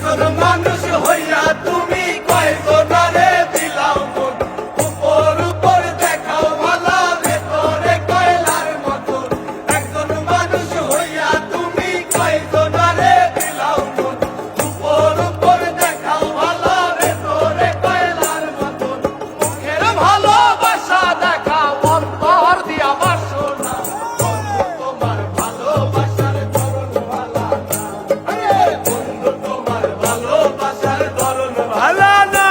একজন মানুষ হইয়া তুমি কয়জনারে দিলাও মন উপর উপর দেখাও ভালা ভেতরে কয়লার মতো একজন মানুষ হইয়া তুমি কয়জনারে দিলাও মন উপর উপর দেখাও ভালা ভেতরে কয়লার মতো মুখের ভালোবাসা দেখাও অন্তর দিয়া বাসনা তোমার ভালোবাসার ধরন ভালা বন্ধু তোমার ভালোবাসার ধরন ভালা না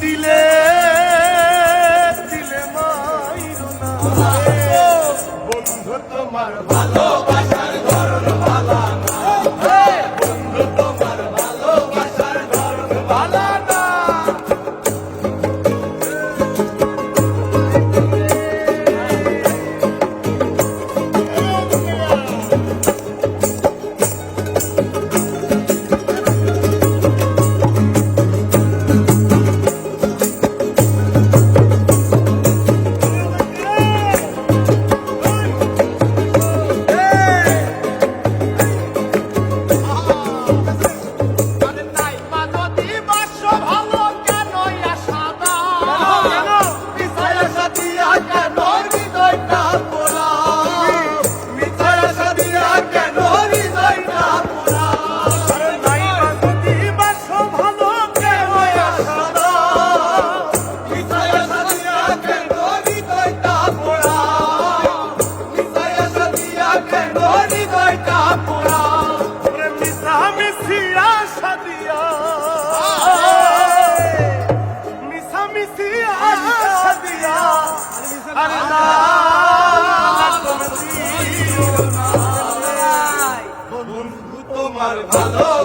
দিলে দিলে মাইরো না বন্ধু তোমার ভালোবাসার ধরন ভালা না বন্ধু তোমার ভালোবাসার ধরন ভালা না তোমার ভালো